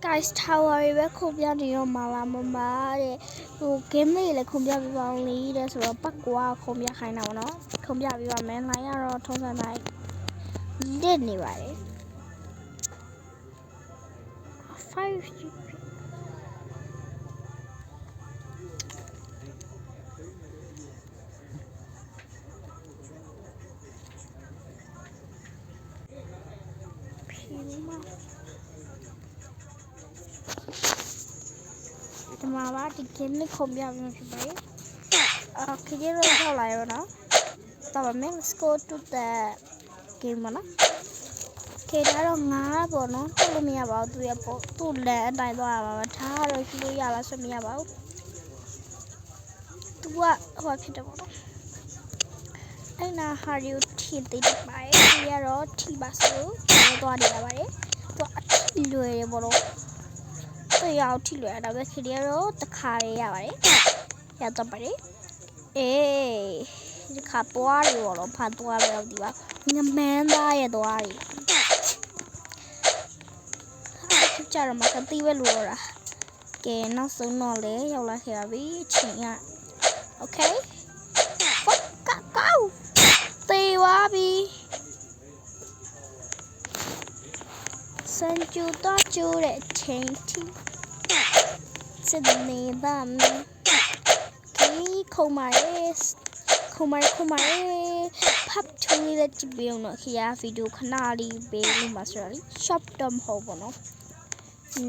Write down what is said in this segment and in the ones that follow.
guys tower ပဲခုပြနေတော့မာလာမမတဲ့ဟို game လေးလည်းခုပြပြပါအောင်လေးတဲ့ဆိုတော့ပတ်ကွာခုပြခိုင်းတာပေါ့နော်ခုပြပြပါမယ်လိုင်းကတော့ထုံးစံတိုင်းလစ်နေပါတယ်5 ဒီမှာပါဒီ game လေးခုပြပြမှာဖြစ်ပါတယ်ခရီးရောထောက်လာရောနော်တော်ပါမယ် let's go to the game မနော်ခေတ္တတော့ငါပေါ့နော်ထုတ်လို့မရပါဘူးသူရပေါ့သူ့လက်အတိုင်းသွားရပါထားတော့ရှိလို့ရလားဆိုမရပါဘူးသူကဟိုဖြစ်တယ်ပေါ့နော်အဲ့နာဟာရီကိုထည့်သိတယ်ပါရဲ့ဒီကတော့ထီပါဆိုတော့သွားနေရပါတယ်သူအထီလွယ်ရပေါ့နော်ရောက်ထီလွယ်တာပဲခရီးတော့တခါရရပါတယ်ရတော့ပါတယ်အေးဒီခါပွားရီပေါ့နော်ဖတ်သွားလဲဒီပါငမန်းသားရဲ့သွားရီကြတော့မကတိပဲလို့တော့ကဲနောက်ဆုံးတော့လေရောက်လာခဲ့ပြီချိန်ကโอเคကောတေးသွားပြီစံကျူတော့ကျူတဲ့ချိန်တီစစ်နေပါမယ်ခုံမာရဲဖပ်ထူလေးကြည့်ပြအောင်တော့ခရဗီဒီယိုခဏလေးပေးလို့မှာဆိုတော့ shop တော့မဟုတ်ဘူးနော်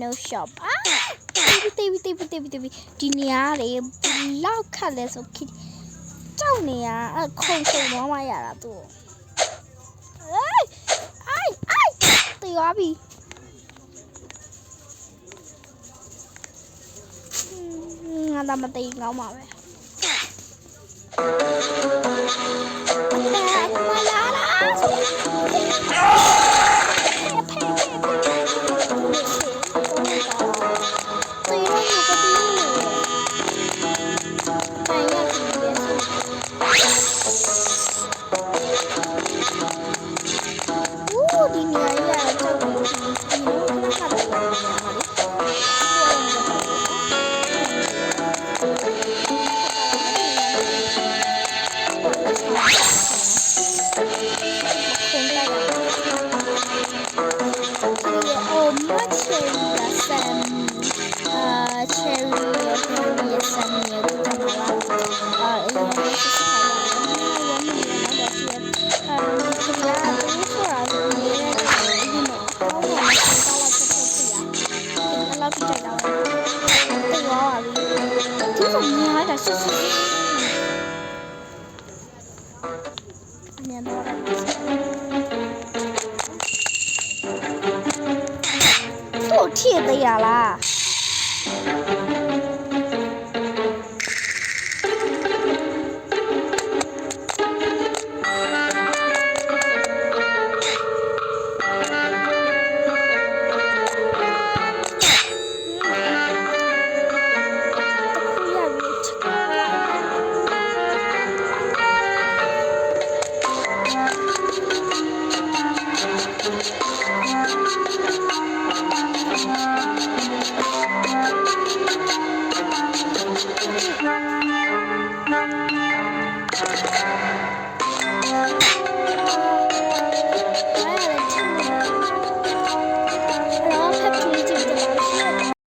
no shop တေးဒီနေရာလေးဘလောက်ခက်လဲဆိုခကြောက်နေရခုံတော့မှရတာသူတေးသွားပြီငါတော့မတေးကောင်းပါပဲထည့်သေးရလား